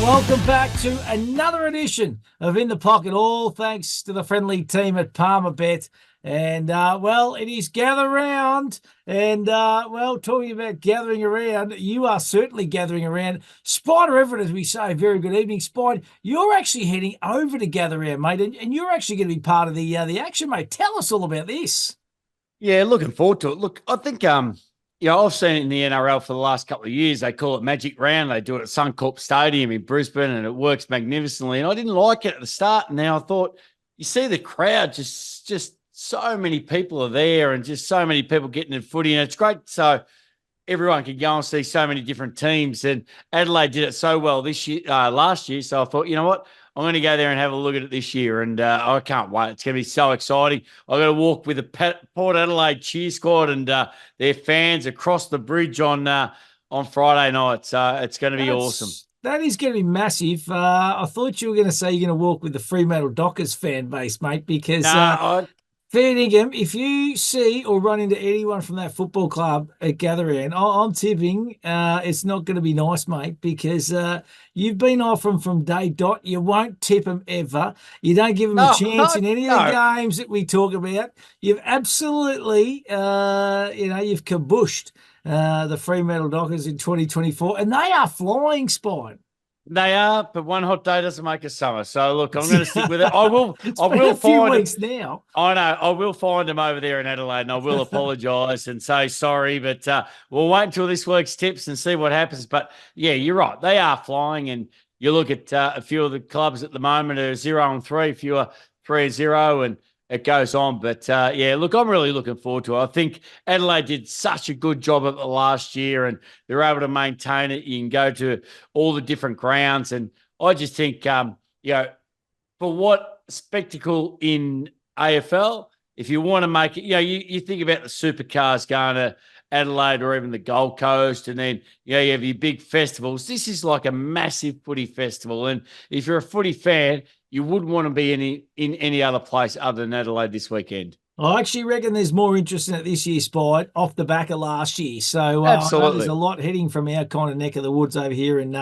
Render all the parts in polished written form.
Welcome back to another edition of In the Pocket, all thanks to the friendly team at Palmer Bet. And, it is Gather Round. And, talking about gathering around, you are certainly gathering around. Spider Everett, as we say, very good evening. Spider, you're actually heading over to Gather Round, mate, and you're actually going to be part of the action, mate. Tell us all about this. Yeah, looking forward to it. Look, I think, I've seen it in the NRL for the last couple of years. They call it Magic Round. They do it at Suncorp Stadium in Brisbane, and it works magnificently. And I didn't like it at the start. And now I thought, you see the crowd, just so many people are there and just so many people getting in footy. And it's great. So everyone can go and see so many different teams. And Adelaide did it so well this year, last year. So I thought, you know what? I'm going to go there and have a look at it this year, and I can't wait. It's going to be so exciting. I've got to walk with the Port Adelaide cheer squad and their fans across the bridge on Friday night. So it's going to be awesome. That is going to be massive. I thought you were going to say you're going to walk with the Fremantle Dockers fan base, mate, because fair dinkum, if you see or run into anyone from that football club at Gather Round, I'm tipping it's not going to be nice, mate, because you've been off them from day dot. You won't tip them ever. You don't give them a chance in any of the games that we talk about. You've absolutely, you've kabushed the Fremantle Dockers in 2024, and they are flying, Spine. They are, but one hot day doesn't make a summer. So look, I'm going to stick with it. I will find weeks now. I know. I will find them over there in Adelaide, and I will apologise and say sorry. But we'll wait until this week's tips and see what happens. But yeah, you're right. They are flying, and you look at a few of the clubs at the moment are 0-3, a few are 3-0, and it goes on. But, look, I'm really looking forward to it. I think Adelaide did such a good job of it last year, and they're able to maintain it. You can go to all the different grounds. And I just think, for what spectacle in AFL, if you want to make it, you think about the supercars going to Adelaide or even the Gold Coast, and then, you have your big festivals. This is like a massive footy festival. And if you're a footy fan, you wouldn't want to be in any other place other than Adelaide this weekend. I actually reckon there's more interest in it this year, Spide, off the back of last year. So absolutely, there's a lot heading from our kind of neck of the woods over here in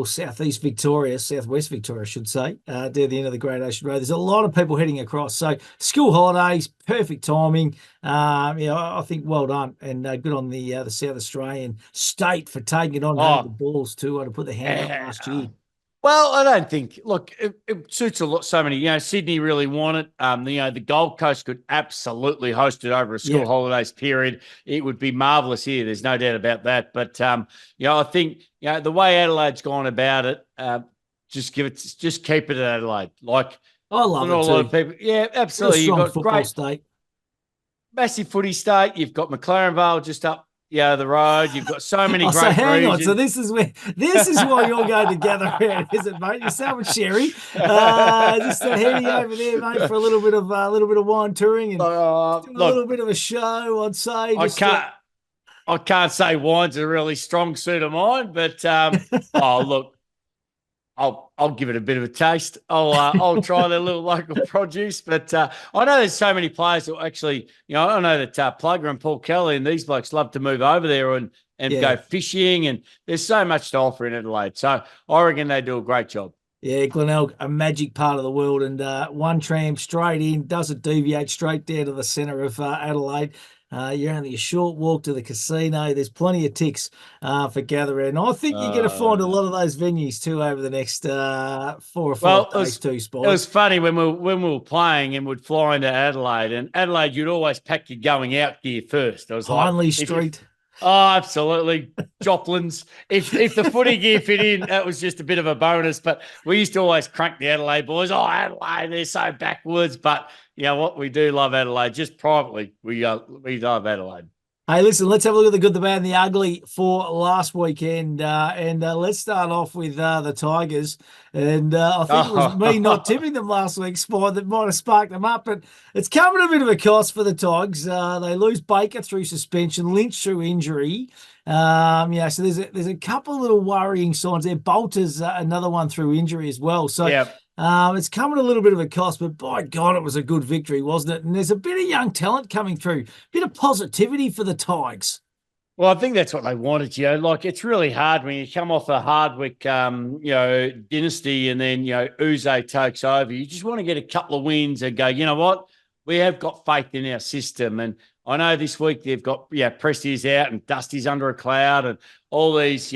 southeast Victoria, southwest Victoria, I should say, near the end of the Great Ocean Road. There's a lot of people heading across. So school holidays, perfect timing. I think well done, and good on the South Australian state for taking it on the balls to put the hand up last year. Well, I don't think. Look, it suits a lot. So many. Sydney really want it. The Gold Coast could absolutely host it over a school holidays period. It would be marvelous here. There's no doubt about that. But I think the way Adelaide's gone about it, just keep it at Adelaide. Like I love it too. A lot of people. Yeah, absolutely. You've got great state, massive footy state. You've got McLaren Vale just up. The road. You've got so many great hang on. So this is why you're going to Gather Round, is it, mate? Yourself and Sherry, just heading over there, mate, for a little bit of wine touring and a little bit of a show. I'd say. I can't say wine's a really strong suit of mine, but look. I'll give it a bit of a taste. I'll try their little local produce, but I know there's so many players that actually, I know that Plugger and Paul Kelly and these blokes love to move over there and go fishing, and there's so much to offer in Adelaide. So I reckon they do a great job. Yeah, Glenelg, a magic part of the world, and one tram straight in, doesn't deviate, straight down to the centre of Adelaide. You're only a short walk to the casino. There's plenty of ticks for Gather Round. I think you're going to find a lot of those venues too over the next 4 or 5 days too, Spike. It was funny when we were playing and would fly into Adelaide. And Adelaide, you'd always pack your going out gear first. I was Hindley Street. Oh, absolutely. Joplin's. If the footy gear fit in, that was just a bit of a bonus. But we used to always crank the Adelaide boys. Oh, Adelaide, they're so backwards. But you know what? We do love Adelaide. Just privately, we love Adelaide. Hey, listen, let's have a look at the good, the bad, and the ugly for last weekend. And let's start off with the Tigers. And I think it was me not tipping them last week, Spy, that might have sparked them up. But it's coming at a bit of a cost for the Tigers. They lose Baker through suspension, Lynch through injury. So there's a couple of little worrying signs there. Bolter's another one through injury as well. So it's coming a little bit of a cost, but by God, it was a good victory, wasn't it? And there's a bit of young talent coming through, a bit of positivity for the Tigers. Well, I think that's what they wanted, like it's really hard when you come off a Hardwick, dynasty and then, Uze takes over. You just want to get a couple of wins and go, you know what? We have got faith in our system. And I know this week they've got, Presti's out and Dusty's under a cloud and all these,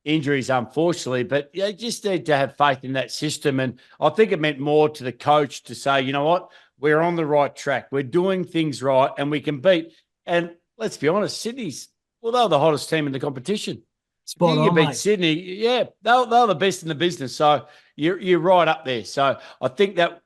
injuries, unfortunately, but you just need to have faith in that system. And I think it meant more to the coach to say, you know what? We're on the right track. We're doing things right and we can beat. And let's be honest, Sydney's, well, they're the hottest team in the competition. Spot on, beat mate. Sydney, they're the best in the business. So you're right up there. So I think that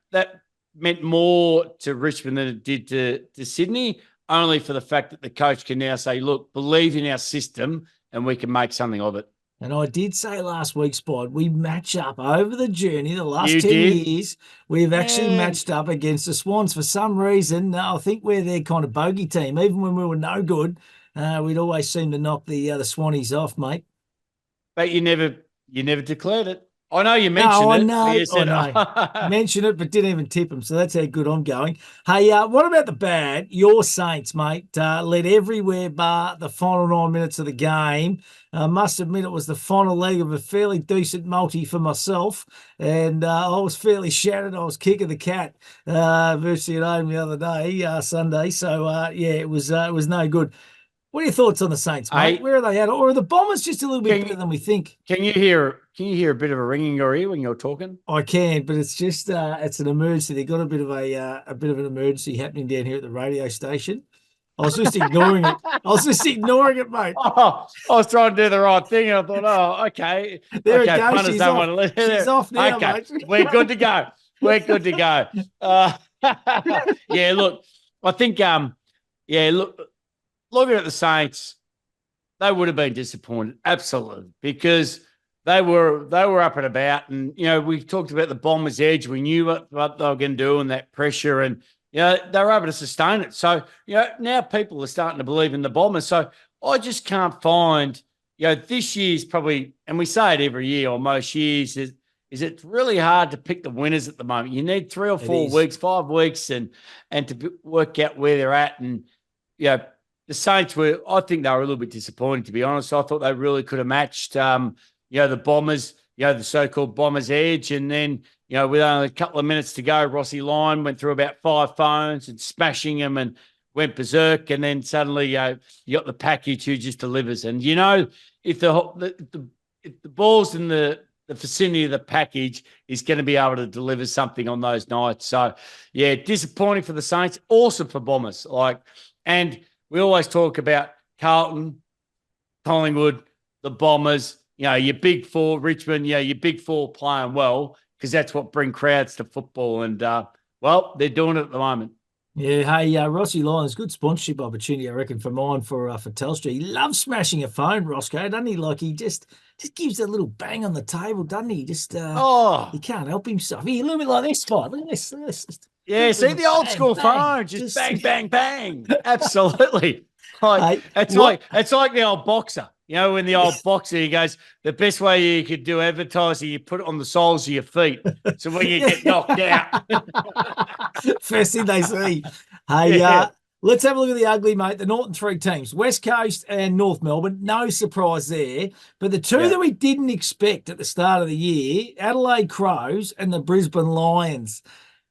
meant more to Richmond than it did to Sydney, only for the fact that the coach can now say, look, believe in our system and we can make something of it. And I did say last week, Spot, we match up over the journey. The last You 10 did? years, we've actually matched up against the Swans. For some reason, I think we're their kind of bogey team. Even when we were no good, we'd always seem to knock the Swannies off, mate. But you never declared it. I know you mentioned it. I know. Mentioned it, but didn't even tip them. So that's how good I'm going. Hey, what about the bad? Your Saints, mate, led everywhere bar the final 9 minutes of the game. Must admit it was the final leg of a fairly decent multi for myself. And I was fairly shattered. I was kicking the cat virtually at home the other day, Sunday. So, it was no good. What are your thoughts on the Saints, mate? Where are they at? Or are the Bombers just a little bit better than we think? Can you hear a bit of a ring in your ear when you're talking? I can, but it's just it's an emergency. They've got a bit of an emergency happening down here at the radio station. I was just ignoring it. Mate. Oh, I was trying to do the right thing, and I thought, oh, okay. There it goes. She's off. She's off now, okay. Mate. We're good to go. Look, I think, looking at the Saints, they would have been disappointed, absolutely, because they were up and about, and we talked about the Bombers' edge. We knew what they were going to do and that pressure, and they were able to sustain it. So now people are starting to believe in the Bombers. So I just can't find this year's probably, and we say it every year or most years, is it's really hard to pick the winners at the moment. You need 3 or 4 weeks, 5 weeks, and to work out where they're at, and the Saints I think they were a little bit disappointed, to be honest. I thought they really could have matched, the Bombers, the so-called Bombers' edge. And then, with only a couple of minutes to go, Rossi Lyon went through about 5 phones and smashing them and went berserk. And then suddenly, you got the package who just delivers. And, if the ball's in the vicinity of the package, is going to be able to deliver something on those nights. So, disappointing for the Saints, awesome for Bombers. And we always talk about Carlton, Collingwood, the Bombers, your big four, Richmond, your big four playing well, because that's what brings crowds to football. And, they're doing it at the moment. Yeah, hey, Rossi Lyons, good sponsorship opportunity, I reckon, for Telstra. He loves smashing a phone, Roscoe, doesn't he? Like, he just gives a little bang on the table, doesn't he? Just he can't help himself. He a little bit like this spot. Look at this. Yeah, see the old school phone, just bang, bang, bang. Absolutely. It's like the old boxer. When the old boxer, he goes, the best way you could do advertising, you put it on the soles of your feet. So when you get knocked out. First thing they see. Hey, let's have a look at the ugly, mate. The Northern 3 teams, West Coast and North Melbourne. No surprise there. But the two that we didn't expect at the start of the year, Adelaide Crows and the Brisbane Lions.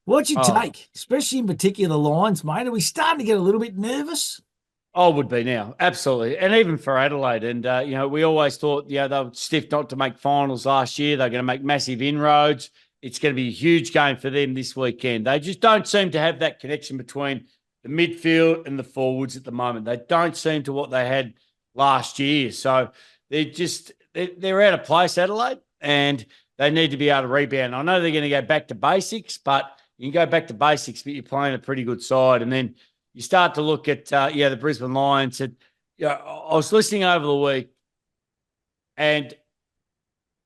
What'd you take, especially in particular the Lions, mate? Are we starting to get a little bit nervous? Oh, would be now. Absolutely. And even for Adelaide. And, we always thought, they were stiff not to make finals last year. They're going to make massive inroads. It's going to be a huge game for them this weekend. They just don't seem to have that connection between the midfield and the forwards at the moment. They don't seem to what they had last year. So they're out of place, Adelaide, and they need to be able to rebound. I know they're going to go back to basics, but you can go back to basics, but you're playing a pretty good side. And then you start to look at, the Brisbane Lions. And, I was listening over the week, and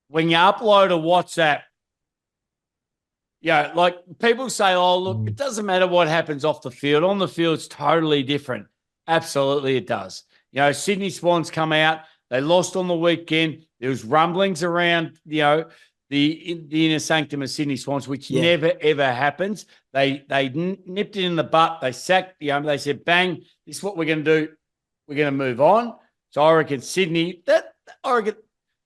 when you upload a WhatsApp, like people say, oh, look, it doesn't matter what happens off the field. On the field, it's totally different. Absolutely it does. Sydney Swans come out. They lost on the weekend. There was rumblings around, the inner sanctum of Sydney Swans, which never, ever happens. They nipped it in the butt. They sacked, they said, bang, this is what we're going to do. we're going to move on. So I reckon Sydney, I reckon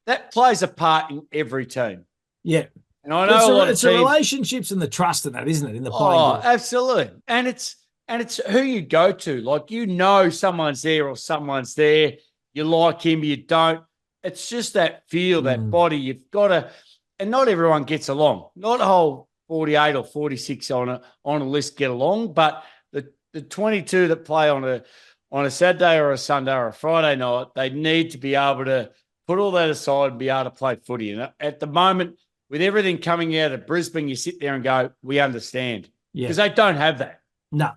that plays a part in every team. Yeah. And I know a lot of it's teams, the relationships and the trust in that, isn't it? In the playing. Oh, absolutely. And it's who you go to. Like, someone's there or someone's there. You like him, you don't. It's just that feel, that body. You've got to, and not everyone gets along. Not a whole 48 or 46 on a list get along, but the 22 that play on a Saturday or a Sunday or a Friday night, they need to be able to put all that aside and be able to play footy. And at the moment, with everything coming out of Brisbane, you sit there and go, we understand. Because they don't have that. No.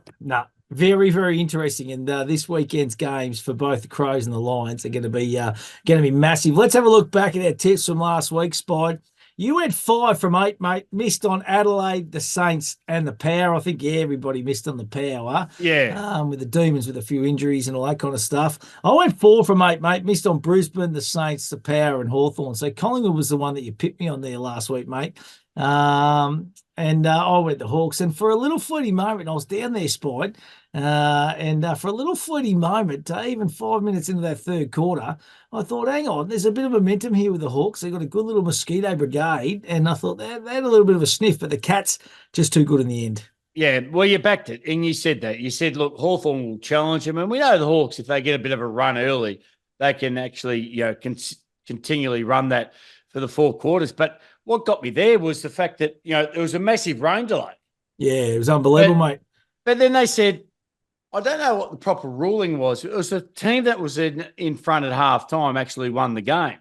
Very, very interesting. And this weekend's games for both the Crows and the Lions are going to be massive. Let's have a look back at our tips from last week, Spide. You went 5 from 8, mate. Missed on Adelaide, the Saints, and the Power. I think everybody missed on the Power. Yeah. With the Demons with a few injuries and all that kind of stuff. I went 4 from 8, mate. Missed on Brisbane, the Saints, the Power, and Hawthorn. So Collingwood was the one that you picked me on there last week, mate. And I went the Hawks. And for a little fleeting moment, I was down there, Spide. For a little fleeting moment, even 5 minutes into that third quarter, I thought, hang on, there's a bit of momentum here with the Hawks. They've got a good little mosquito brigade. And I thought they had a little bit of a sniff, but the Cats just too good in the end. Yeah, well, you backed it, and you said that. You said, look, Hawthorn will challenge them. And we know the Hawks, if they get a bit of a run early, they can actually continually run that for the 4 quarters. But what got me there was the fact that, there was a massive rain delay. Yeah, it was unbelievable, mate. But then they said, I don't know what the proper ruling was. It was the team that was in front at halftime actually won the game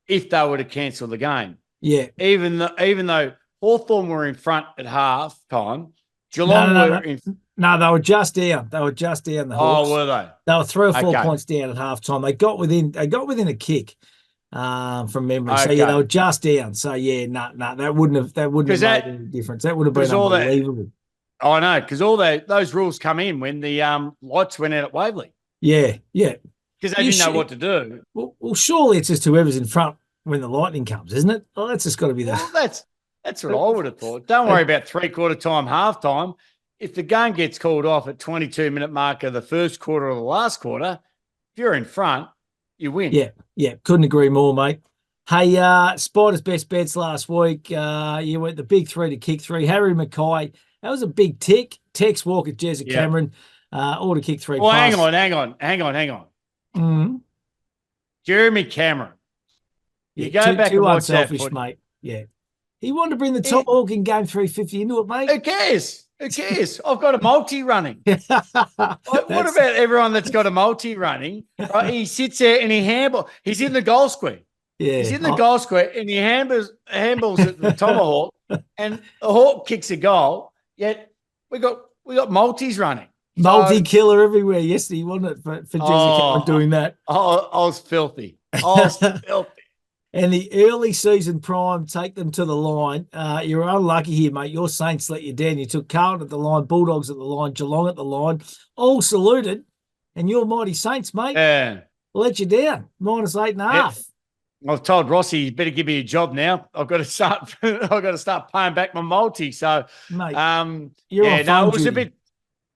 if they were to cancel the game. Yeah. Even though Hawthorn were in front at halftime, Geelong were in. No, they were just down. They were just down. The Hawks. Oh, were they? They were 3 or 4 points down at halftime. They got within a kick from memory. So yeah, they were just down. So yeah, that wouldn't have made any difference. That would have been unbelievable. I know, because all those rules come in when the lights went out at Waverley. Yeah. Because they didn't know what to do. Well, surely it's just whoever's in front when the lightning comes, isn't it? Well, that's just got to be that. Well, that's what I would have thought. Don't worry about 3/4 time, half time. If the game gets called off at 22-minute mark of the first quarter or the last quarter, if you're in front, you win. Yeah. Couldn't agree more, mate. Hey, Spider's best bets last week. You went the big 3 to kick 3. Harry Mackay. That was a big tick. Tex Walker, Jezza Cameron, all to kick 3. Well, hang on. Mm-hmm. Jeremy Cameron. You go back and watch that footage, mate. Yeah. He wanted to bring the Tom Hawk in game 350 into it, mate. Who cares? I've got a multi running. What about everyone that's got a multi running? Right? He sits there and he's in the goal square. Yeah. He's in the goal square and he handballs at the Tomahawk and the Hawk kicks a goal. Yet we got multis running. Multi-killer everywhere yesterday, wasn't it, for Jezza Cameron doing that? I was filthy. And the early season prime take them to the line. You're unlucky here, mate. Your Saints let you down. You took Carlton at the line, Bulldogs at the line, Geelong at the line, all saluted. And your mighty Saints, mate, let you down. -8.5. I've told Rossi, you better give me a job now. I've got to start paying back my multi. So, mate, it was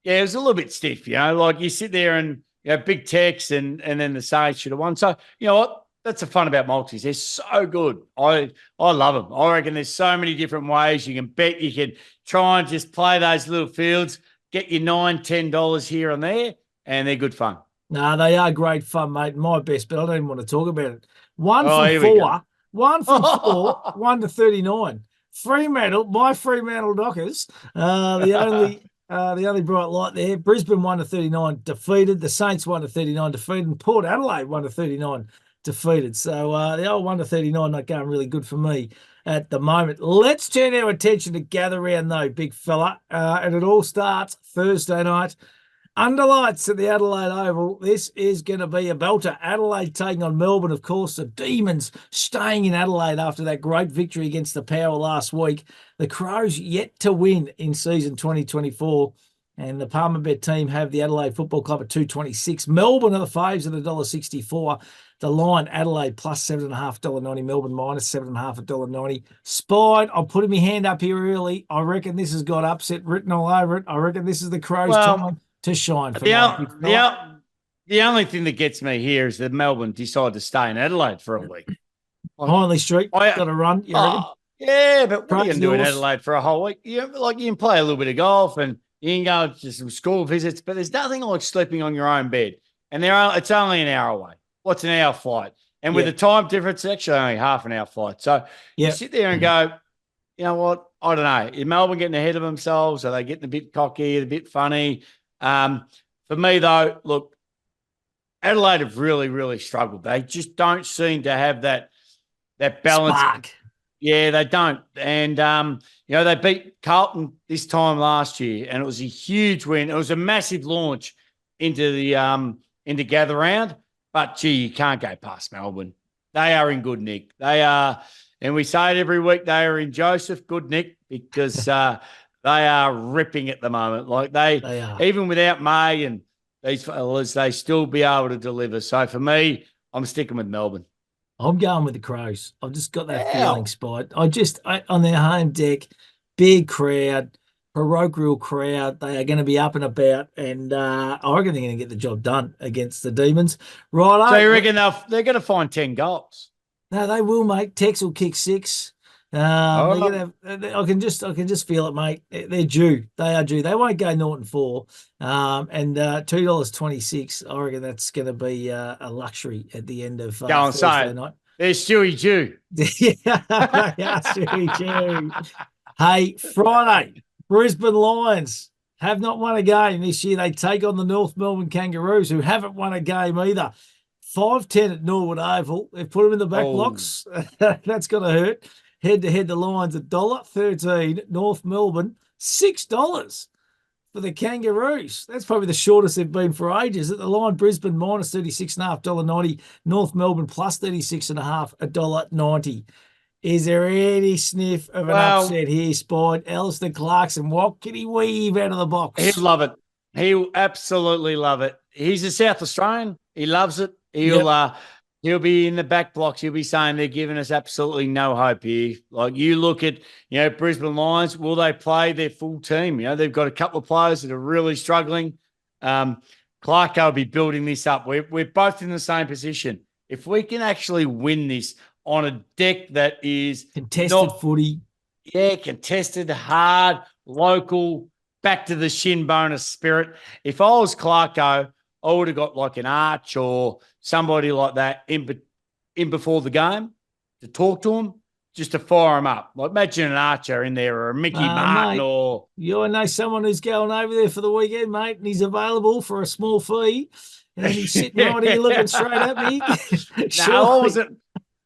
it was a little bit stiff, like you sit there and big Tex and then the Saints should have won. So, you know what? That's the fun about multis. They're so good. I love them. I reckon there's so many different ways you can bet. You can try and just play those little fields, get your $9, $10 here and there, and they're good fun. No, they are great fun, mate. My best, but I don't even want to talk about it. 1 from 4, 1 from 4, 1 to 39. Fremantle, my Fremantle Dockers, the only bright light there. Brisbane 1 to 39 defeated. The Saints 1 to 39 defeated. And Port Adelaide 1 to 39 defeated. So the old 1 to 39 not going really good for me at the moment. Let's turn our attention to Gather Round though, big fella. And it all starts Thursday night. Under lights at the Adelaide Oval. This is going to be a belter. Adelaide taking on Melbourne, of course. The Demons staying in Adelaide after that great victory against the Power last week. The Crows yet to win in season 2024. And the Palmerbet team have the Adelaide Football Club at $2.26. Melbourne are the faves at $1.64. The line, Adelaide plus $7.5, $1.90. Melbourne minus $7.5, $1.90. Spide, I'm putting my hand up here early. I reckon this has got upset written all over it. I reckon this is the Crows' time to shine. For the The only thing that gets me here is that Melbourne decided to stay in Adelaide for a week. Hindley Street, got to run, you reckon? Yeah, but what are you going to do in Horse. Adelaide for a whole week? You can play a little bit of golf and you can go to some school visits, but there's nothing like sleeping on your own bed. And it's only an hour away. What's an hour flight? And with the time difference, it's actually only half an hour flight. So you sit there and go, you know what? I don't know. Is Melbourne getting ahead of themselves? Are they getting a bit cocky, a bit funny? For me, though, look, Adelaide have really, really struggled. They just don't seem to have that balance. Spark. Yeah, they don't. And, they beat Carlton this time last year, and it was a huge win. It was a massive launch into the gather round. But, gee, you can't go past Melbourne. They are in good nick. They are, and we say it every week, they are in Joseph good nick because they are ripping at the moment. Like they even without May and these fellas, they still be able to deliver. So, for me, I'm sticking with Melbourne. I'm going with the Crows. I've just got that feeling, Spide. On their home deck, big crowd, parochial crowd. They are going to be up and about, and I reckon they're going to get the job done against the Demons. Right. So you reckon they're going to find 10 goals? No, they will, mate. Tex will kick 6. They're gonna have, I can just feel it, mate. They're due. They are due. They won't go 0-4. And $2.26. I reckon that's going to be a luxury at the end of Thursday night. They're Stewie due. Yeah, they are Stewie due. Hey, Friday, Brisbane Lions have not won a game this year. They take on the North Melbourne Kangaroos, who haven't won a game either. 5-10 at Norwood Oval. They've put them in the back blocks. That's going to hurt. Head-to-head, the Lions $1.13. North Melbourne $6 for the Kangaroos. That's probably the shortest they've been for ages. At the line, Brisbane minus $36.5, $1.90. North Melbourne plus $36.5, $1.90. Is there any sniff of an upset here, Spide? Alistair Clarkson, what can he weave out of the box? He'll love it. He'll absolutely love it. He's a South Australian. He loves it. He'll be in the back blocks. He'll be saying they're giving us absolutely no hope here. Like you look at, Brisbane Lions, will they play their full team? They've got a couple of players that are really struggling. Clarko will be building this up. We're both in the same position. If we can actually win this on a deck that is contested footy. Yeah, contested, hard, local, back to the shin bonus spirit. If I was Clarko, I would have got like an Arch or somebody like that in before the game to talk to him, just to fire him up. Like imagine an Archer in there or a Mickey Martin mate, or... You know someone who's going over there for the weekend, mate, and he's available for a small fee, and he's sitting right here looking straight at me. No,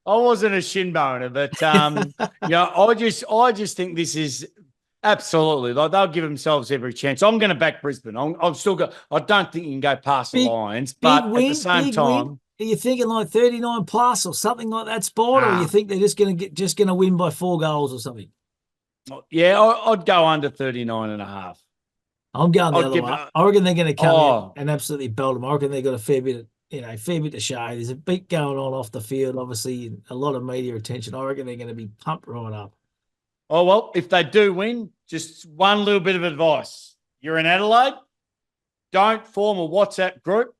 I wasn't a shin boner, but I just think this is absolutely like they'll give themselves every chance. I'm going to back Brisbane. I'm still got. I don't think you can go past the Lions, but at the same time, are you thinking like 39 plus or something like that, Sport, or you think they're just going to win by 4 goals or something? Yeah, I'd go under 39.5. I'm going the other way. I reckon they're going to come in and absolutely belt them. I reckon they've got a fair bit to show. There's a beat going on off the field, obviously, and a lot of media attention. I reckon they're going to be pumped right up. Oh, well, if they do win, just one little bit of advice. You're in Adelaide, don't form a WhatsApp group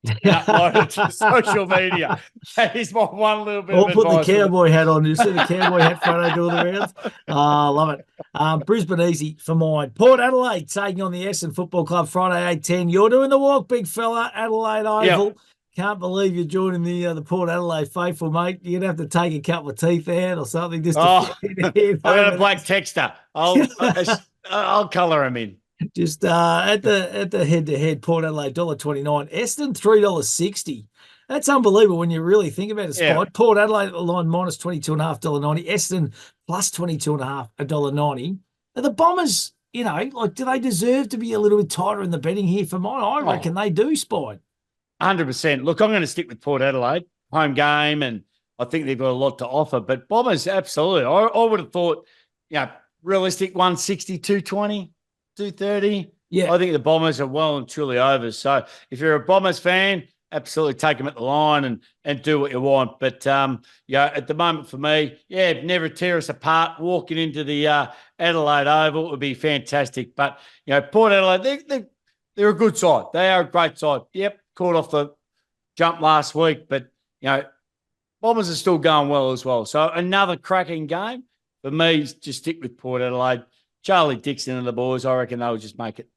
and upload it to social media. That is my one little bit of advice. I'll put the cowboy hat on. You see the cowboy hat photo do all the rounds? I love it. Brisbane easy for mine. Port Adelaide taking on the Essendon Football Club Friday 8:10. You're doing the walk, big fella. Adelaide Oval. Yep. Can't believe you're joining the Port Adelaide faithful, mate. You're going to have to take a couple of teeth out or something. Just I've got a black texter. I'll colour him in. Just at the head-to-head, Port Adelaide $1.29. Essendon $3.60. That's unbelievable when you really think about it, Spot. Yeah. Port Adelaide at the line minus $22.5, $1.90. Essendon plus $22.5, $1.90. Now the Bombers, do they deserve to be a little bit tighter in the betting here for mine? I reckon they do, Spot. 100%. Look, I'm going to stick with Port Adelaide, home game, and I think they've got a lot to offer. But Bombers, absolutely. I would have thought, realistic 160, 220, 230. Yeah. I think the Bombers are well and truly over. So if you're a Bombers fan, absolutely take them at the line and do what you want. But, at the moment for me, never tear us apart. Walking into the Adelaide Oval would be fantastic. But, Port Adelaide, they're a good side. They are a great side. Yep. caught off the jump last week, but, Bombers are still going well as well. So another cracking game. For me, just stick with Port Adelaide. Charlie Dixon and the boys, I reckon they'll just make it.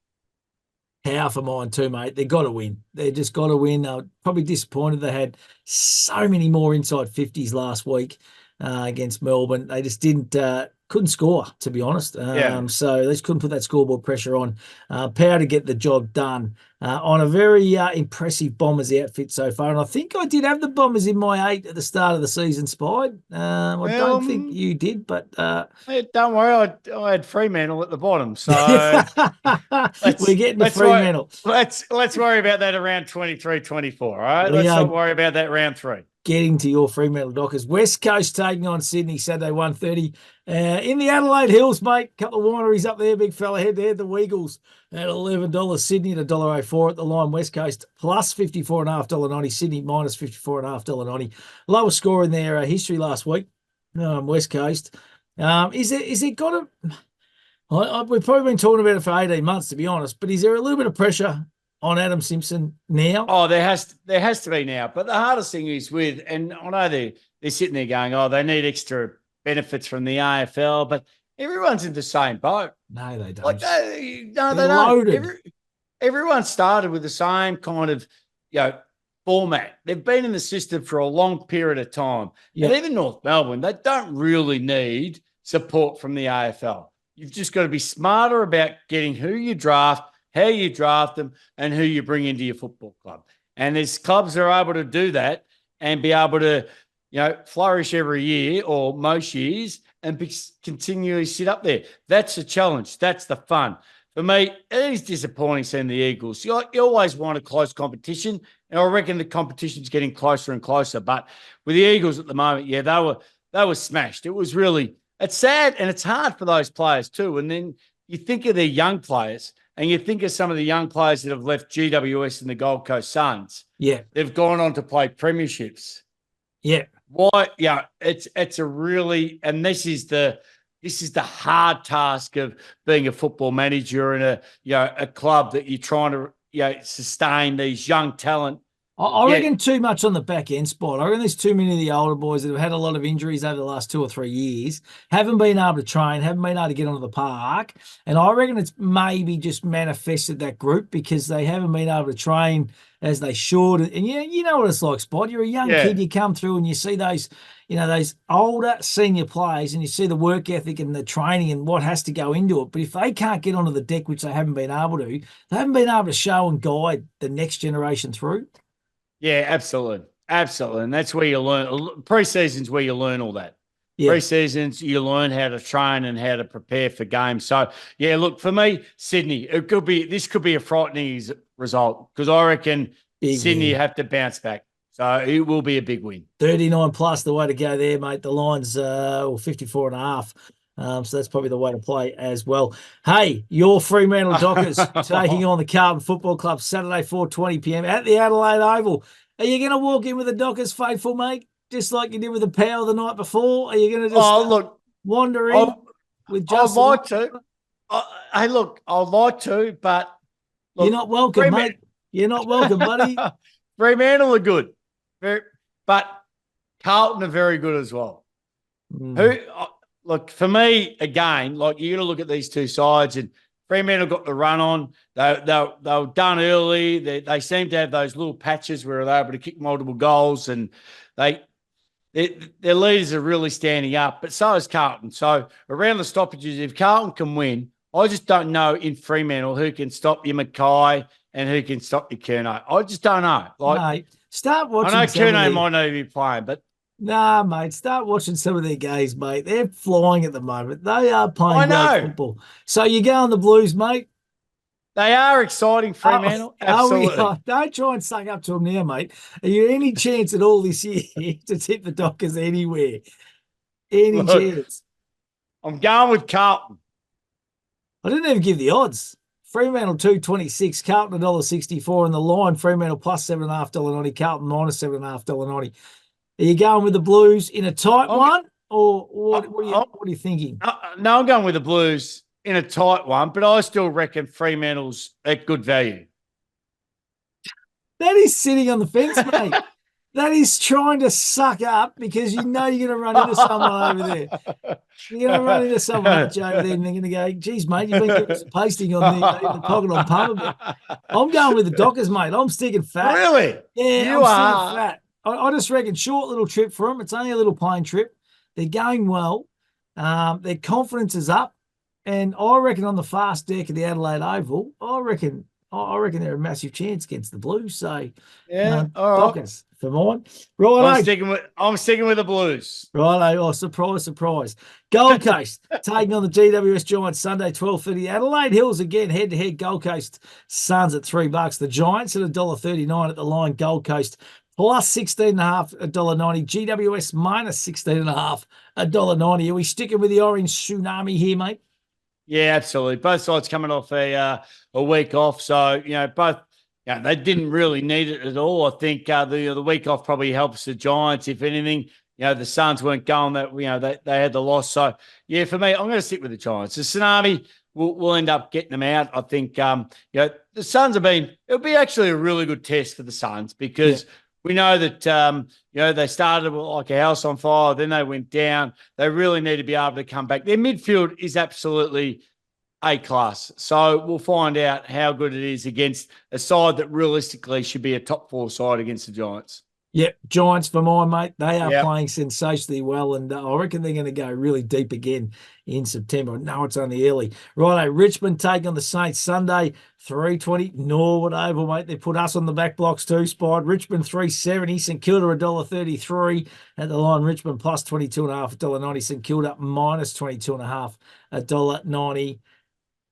Power for mine too, mate. They've got to win. They just got to win. They're probably disappointed they had so many more inside 50s last week against Melbourne. They just couldn't score, to be honest. So they just couldn't put that scoreboard pressure on. Power to get the job done on a very impressive Bombers outfit so far. And I think I did have the Bombers in my 8 at the start of the season, Spide. I don't think you did, but... don't worry, I had Fremantle at the bottom. So we're getting to Fremantle. Let's worry about that around 23-24, all right? Let's not worry about that round 3. Getting to your Fremantle Dockers. West Coast taking on Sydney Saturday 1:30 in the Adelaide Hills, mate. Couple of wineries up there, big fella head there. The Weagles at $11. Sydney at $1.04 at the line. West Coast plus $54.5.90. Sydney minus $54.5.90. Lowest score in their history last week. West Coast. Is it got a? We've probably been talking about it for 18 months, to be honest. But is there a little bit of pressure on Adam Simpson now? Oh, there has to be now. But the hardest thing is and I know they're sitting there going, they need extra benefits from the AFL, but everyone's in the same boat. No, they don't. They don't. Everyone started with the same kind of, format. They've been in the system for a long period of time. Yep. And even North Melbourne, they don't really need support from the AFL. You've just got to be smarter about getting who you draft, how you draft them, and who you bring into your football club. And there's clubs that are able to do that and be able to, flourish every year or most years and continually sit up there. That's the challenge. That's the fun. For me, it is disappointing seeing the Eagles. You always want a close competition, and I reckon the competition's getting closer and closer. But with the Eagles at the moment, they were smashed. It's sad and it's hard for those players too. And then you think of their young players, and you think of some of the young players that have left GWS and the Gold Coast Suns. Yeah. They've gone on to play premierships. Yeah. Why? Yeah, it's a really, and this is the hard task of being a football manager in a club that you're trying to sustain these young talent. I reckon too much on the back end spot. I reckon there's too many of the older boys that have had a lot of injuries over the last 2 or 3 years, haven't been able to train, haven't been able to get onto the park. And I reckon it's maybe just manifested that group because they haven't been able to train as they should. And you know what it's like, Spot. You're a young kid, you come through and you see those, those older senior players and you see the work ethic and the training and what has to go into it. But if they can't get onto the deck, which they haven't been able to, they haven't been able to show and guide the next generation through. Yeah, absolutely. Absolutely. And that's where you learn. Pre-season's where you learn all that. Yeah. Pre-seasons, you learn how to train and how to prepare for games. So, look, for me, Sydney, this could be a frightening result because I reckon Sydney have to bounce back. So it will be a big win. 39 plus the way to go there, mate. The line's 54.5. So that's probably the way to play as well. Hey, your Fremantle Dockers taking on the Carlton Football Club Saturday 4:20 p.m. at the Adelaide Oval. Are you going to walk in with the Dockers faithful, mate, just like you did with the Power the night before? Are you going to just wander in with Justin? I'd like to. I'd like to, but look, you're not welcome, mate. You're not welcome, buddy. Fremantle are good, but Carlton are very good as well. Look, for me, again, you got to look at these two sides, and Fremantle got the run on. They were done early. They seem to have those little patches where they're able to kick multiple goals, and their leaders are really standing up. But so is Carlton. So around the stoppages, if Carlton can win, I just don't know in Fremantle who can stop your Mackay and who can stop your Curnow. I just don't know. Mate, start watching. I know Curnow might not be playing, but. Nah, mate, start watching some of their games, mate. They're flying at the moment. They are playing great football. So you go on the Blues, mate. They are exciting, Fremantle. Absolutely. Don't try and suck up to them now, mate. Are you any chance at all this year to tip the Dockers anywhere? Any chance? I'm going with Carlton. I didn't even give the odds. Fremantle 2.26, Carlton $1.64, and the line Fremantle plus $7.5.90, Carlton minus $7.5.90. Are you going with the Blues in a tight one, or what are you thinking? No, I'm going with the Blues in a tight one, but I still reckon Fremantle's at good value. That is sitting on the fence, mate. That is trying to suck up because you know you're going to run into someone over there. You're going to run into someone over there and they're going to go, geez, mate, you've been giving us a pasting on the pocket on pump a bit. I'm going with the Dockers, mate. I'm sticking fat. Really? Yeah, You I'm are. sticking fat. I just reckon short little trip for them. It's only a little plane trip. They're going well. Their confidence is up. And I reckon on the fast deck of the Adelaide Oval, I reckon they're a massive chance against the Blues. So, Yeah, all right. Dockers for mine. Right, I'm sticking with the Blues. Righto. Oh, surprise. Gold Coast taking on the GWS Giants Sunday, 12:30. Adelaide Hills again, head-to-head. Gold Coast Suns at $3. The Giants at $1.39 at the line. Gold Coast plus 16.5, $1.90. GWS minus 16.5, $1.90. Are we sticking with the orange tsunami here, mate? Yeah, absolutely. Both sides coming off a week off, so both. Yeah, they didn't really need it at all. I think the week off probably helps the Giants, if anything. The Suns weren't going that. They had the loss. So yeah, for me, I'm going to stick with the Giants. The tsunami will end up getting them out. I think the Suns have been. It'll be actually a really good test for the Suns because. Yeah. We know that, they started like a house on fire, then they went down. They really need to be able to come back. Their midfield is absolutely A-class. So we'll find out how good it is against a side that realistically should be a top 4 side against the Giants. Yep, Giants for mine, mate. They are playing sensationally well, and I reckon they're going to go really deep again in September. No, it's only early. Righto, Richmond taking on the Saints Sunday, 3:20, Norwood Oval, mate. They put us on the back blocks too, Spide. Richmond 3.70, St Kilda $1.33 at the line. Richmond plus 22.5, $1.90. St Kilda minus 22.5, $1.90.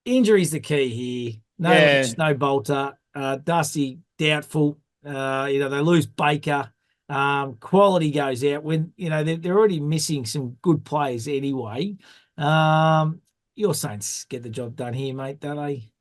Injury's the key here. No Bolter. Dusty, doubtful. They lose Baker. Quality goes out when they're already missing some good players anyway. Your Saints get the job done here, mate, don't they?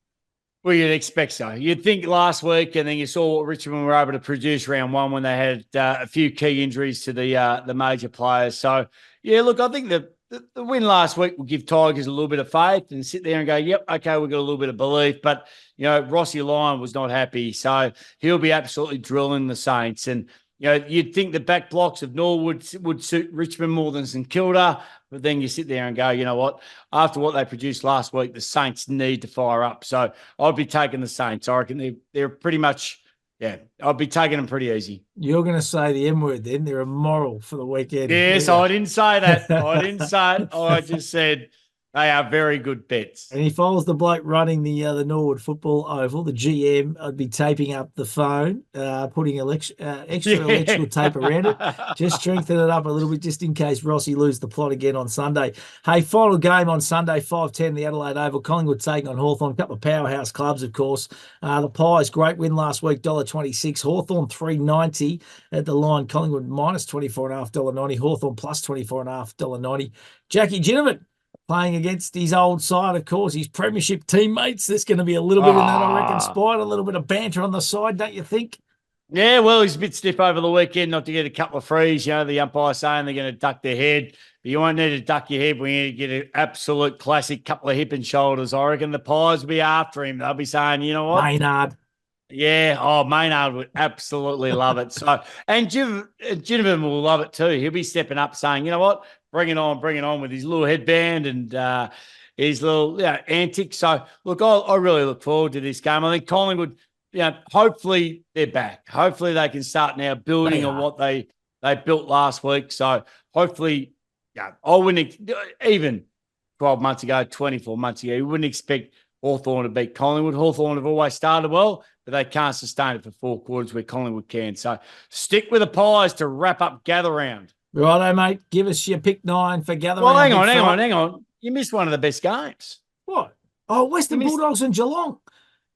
Well, you'd expect so. You'd think last week, and then you saw what Richmond were able to produce round one when they had a few key injuries to the major players. So yeah, look, I think the win last week will give Tigers a little bit of faith and sit there and go, yep, okay, we've got a little bit of belief. But, Rossi Lyon was not happy. So he'll be absolutely drilling the Saints. And, you'd think the back blocks of Norwood would suit Richmond more than St Kilda. But then you sit there and go, you know what? After what they produced last week, the Saints need to fire up. So I'd be taking the Saints. I reckon they're pretty much – yeah, I'd be taking them pretty easy. You're going to say the M word then. They're immoral for the weekend. Yes, I didn't say that. I didn't say it. I just said they are very good bets. And if I was the bloke running the Norwood Football Oval, the GM, I'd be taping up the phone, putting extra electrical tape around it, just strengthen it up a little bit just in case Rossi lose the plot again on Sunday. Hey, final game on Sunday, 5:10, the Adelaide Oval. Collingwood taking on Hawthorn, a couple of powerhouse clubs, of course. The Pies, great win last week, $1.26. Hawthorn, $3.90 at the line. Collingwood minus 24.5, $1.90. Hawthorn plus 24.5, $1.90. Jackie Ginnivan playing against his old side, of course, his premiership teammates. There's going to be a little bit in that, I reckon, Spide, a little bit of banter on the side, don't you think? Yeah, well, he's a bit stiff over the weekend not to get a couple of frees. The umpire saying they're going to duck their head. But you won't need to duck your head. We need to get an absolute classic couple of hip and shoulders. I reckon the Pies will be after him. They'll be saying, you know what? Maynard. Yeah, Maynard would absolutely love it. So, and Ginnivan will love it too. He'll be stepping up saying, you know what? Bring it on with his little headband and his little antics. So, look, I really look forward to this game. I think Collingwood, hopefully they're back. Hopefully they can start now building on what they built last week. So, hopefully, I wouldn't even 12 months ago, 24 months ago, you wouldn't expect Hawthorn to beat Collingwood. Hawthorn have always started well, but they can't sustain it for 4 quarters where Collingwood can. So, stick with the Pies to wrap up gather round. Righto, mate. Give us your pick 9 for gathering. Well, hang on. You missed one of the best games. What? Oh, Western Bulldogs and Geelong.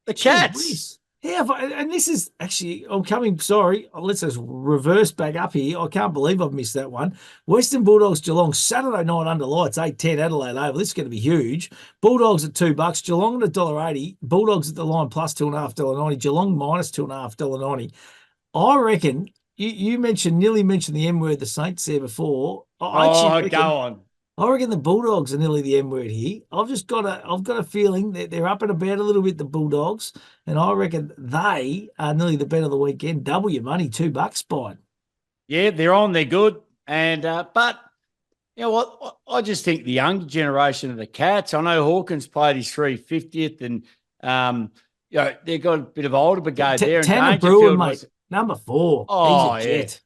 The Cats. Yeah, and this is actually, let's just reverse back up here. I can't believe I've missed that one. Western Bulldogs, Geelong, Saturday night under lights, 8:10 Adelaide Oval. This is going to be huge. Bulldogs at $2, Geelong at $1.80, Bulldogs at the line plus $2.5, $1.90, Geelong minus $2.5, $1.90. I reckon, you nearly mentioned the M word, the Saints there before. Go on. I reckon the Bulldogs are nearly the M word here. I've got a feeling that they're up and about a little bit, the Bulldogs, and I reckon they are nearly the bet of the weekend. Double your money, $2, Spide. Yeah, they're on, they're good. And but you know what? I just think the younger generation of the Cats. I know Hawkins played his 350th, and they've got a bit of older brigade there. And Tanner Bruin, Dangerfield mate, number 4. Oh, He's a jet.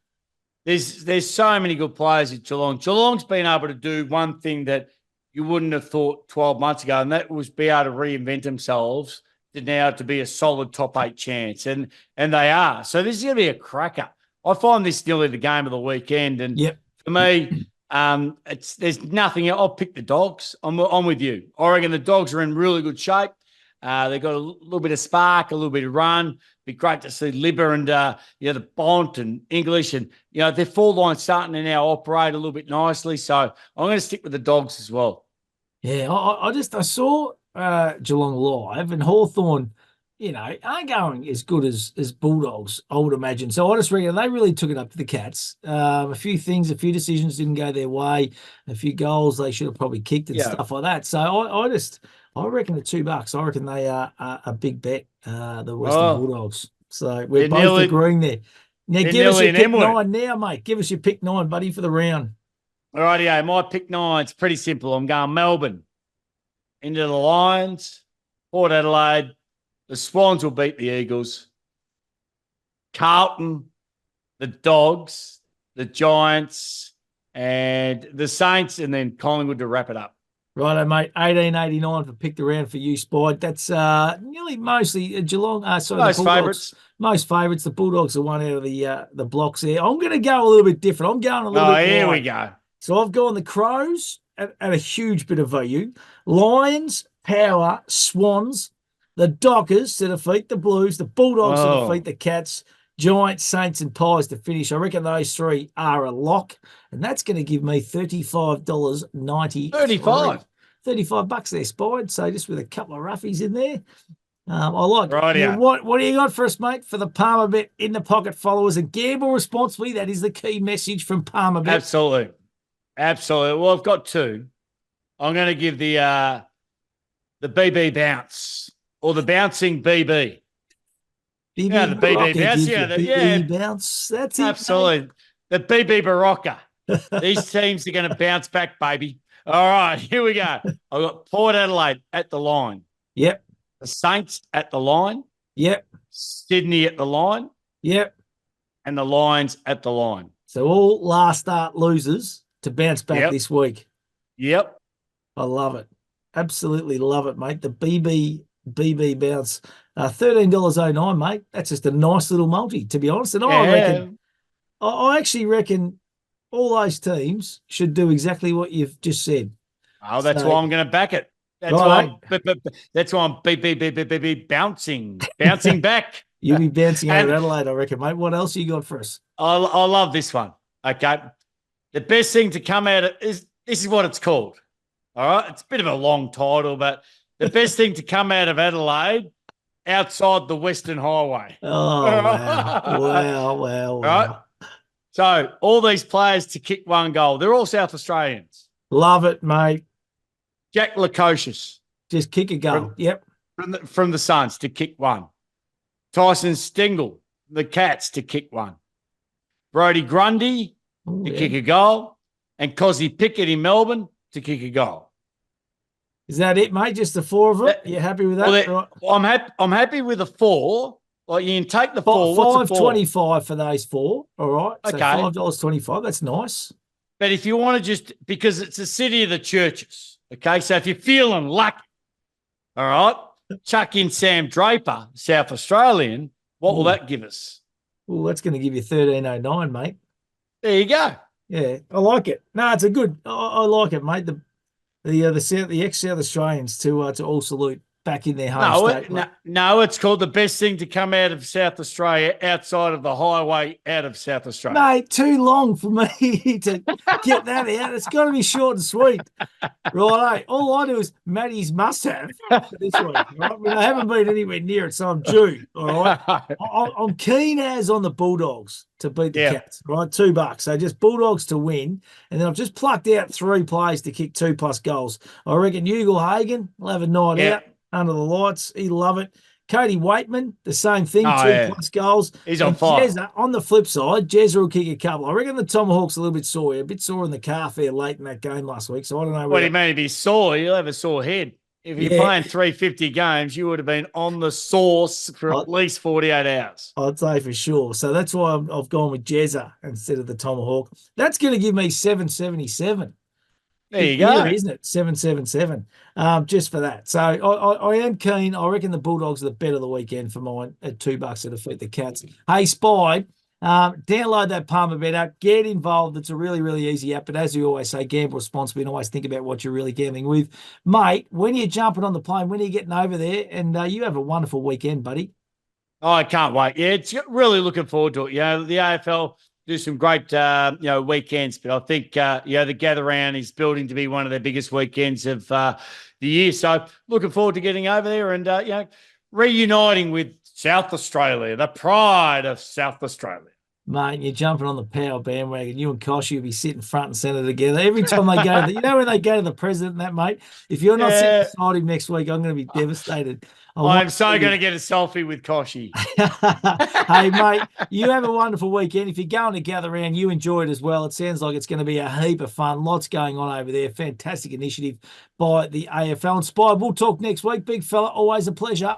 There's so many good players at Geelong. Geelong's been able to do one thing that you wouldn't have thought 12 months ago, and that was be able to reinvent themselves to be a solid top 8 chance, and they are. So this is going to be a cracker. I find this nearly the game of the weekend, and for me, there's nothing. I'll pick the Dogs. I'm with you. I reckon the Dogs are in really good shape. They've got a little bit of spark, a little bit of run. Be great to see Libba and the Bont and English, and their full line starting to now operate a little bit nicely. So I'm going to stick with the Dogs as well. Yeah, I saw Geelong live, and Hawthorn, aren't going as good as Bulldogs, I would imagine. So I just reckon they really took it up to the Cats. A few decisions didn't go their way. A few goals they should have probably kicked and stuff like that. So I reckon the $2. I reckon they are a big bet, the Western Bulldogs. So we're both agreeing there. Now give us your pick 9 now, mate. Give us your pick 9, buddy, for the round. All righty, my pick 9 is pretty simple. I'm going Melbourne into the Lions, Port Adelaide. The Swans will beat the Eagles. Carlton, the Dogs, the Giants, and the Saints, and then Collingwood to wrap it up. Righto, mate. 18.89 for pick the round for you, Spide. That's nearly mostly Geelong. Most favourites. Most favourites. The Bulldogs are one out of the blocks there. I'm going to go a little bit different. I'm going a little bit. Here we go. So I've gone the Crows at a huge bit of value. Lions, Power, Swans, the Dockers to defeat the Blues, the Bulldogs to defeat the Cats, Giants, Saints, and Pies to finish. I reckon those 3 are a lock, and that's going to give me $35.90. $35 there, Spide. So just with a couple of roughies in there. I like it. Now, what do you got for us, mate, for the Palmer Bet in the pocket followers? And gamble responsibly. That is the key message from Palmer Bet. Absolutely. Well, I've got 2. I'm going to give the BB bounce or the bouncing BB. The BB bounce. BB bounce. That's it. Absolutely. The BB Barocca. These teams are going to bounce back, baby. All right, here we go. I've got Port Adelaide at the line. Yep. The Saints at the line. Yep. Sydney at the line. Yep. And the Lions at the line. So all last start losers to bounce back this week. Yep. I love it. Absolutely love it, mate. The BB bounce. $13.09, mate. That's just a nice little multi, to be honest. And I actually reckon all those teams should do exactly what you've just said. Oh, that's why I'm going to back it. That's why I'm bouncing back. You'll be bouncing out of Adelaide, I reckon, mate. What else you got for us? I love this one. Okay. The best thing to come out of this is what it's called. All right. It's a bit of a long title, but the best thing to come out of Adelaide outside the Western Highway. Oh, wow. Wow. Right. So all these players to kick 1 goal. They're all South Australians. Love it, mate. Jack Lukosius. Just kick a goal. From the Suns to kick 1. Tyson Stengel, the Cats, to kick 1. Brodie Grundy to kick a goal. And Cozzy Pickett in Melbourne to kick a goal. Is that it, mate? Just the 4 of them? You happy with that? Well, I'm happy with the 4. Like you can take the 4. $5.25 for those 4. All right. So okay. $5.25. That's nice. But if you want to because it's a city of the churches. Okay. So if you're feeling lucky, all right, chuck in Sam Draper, South Australian. What will that give us? Well, that's going to give you $13.09, mate. There you go. Yeah, I like it. No, it's a good. I like it, mate. The ex-South Australians to all salute. back in their home state. No, it's called the best thing to come out of South Australia outside of the highway out of South Australia. Mate, too long for me to get that out. It's got to be short and sweet. Right, all I do is Matty's must-have this week. Right? I mean, I haven't been anywhere near it, so I'm due. All right, I'm keen as on the Bulldogs to beat the Cats. Right, $2. So just Bulldogs to win, and then I've just plucked out 3 players to kick 2+ goals. I reckon Hagen will have a night out under the lights. He'll love it. Cody Waitman, the same thing, 2+ goals. He's on fire. Jezza, on the flip side, Jezza will kick a couple. I reckon the Tomahawk's a little bit sore. A bit sore in the calf there late in that game last week, so I don't know. What do you mean if he's sore? You'll have a sore head. If you're playing 350 games, you would have been on the sauce for at least 48 hours. I'd say for sure. So that's why I've gone with Jezza instead of the Tomahawk. That's going to give me 777. There you go. Isn't it? 777. Just for that. So I am keen. I reckon the Bulldogs are the bet of the weekend for mine at $2 to defeat the Cats. Hey, Spy, download that Palmer Bet app. Get involved. It's a really, really easy app. But as we always say, gamble responsibly and always think about what you're really gambling with. Mate, when you're jumping on the plane, when are you getting over there? And you have a wonderful weekend, buddy. Oh, I can't wait. Yeah, it's really looking forward to it. The AFL do some great, weekends, but I think, the gather round is building to be one of their biggest weekends of the year. So looking forward to getting over there and, reuniting with South Australia, the pride of South Australia. Mate, you're jumping on the power bandwagon. You and Koshy will be sitting front and centre together. Every time they go, when they go to the president and that, mate, if you're not sitting beside him next week, I'm going to be devastated. I'm so going to get a selfie with Koshy. Hey, mate, you have a wonderful weekend. If you're going to gather around, you enjoy it as well. It sounds like it's going to be a heap of fun. Lots going on over there. Fantastic initiative by the AFL. And Spy, we'll talk next week. Big fella, always a pleasure.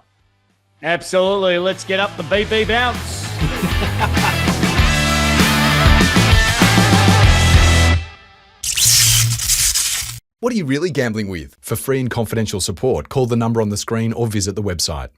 Absolutely. Let's get up the BB bounce. What are you really gambling with? For free and confidential support, call the number on the screen or visit the website.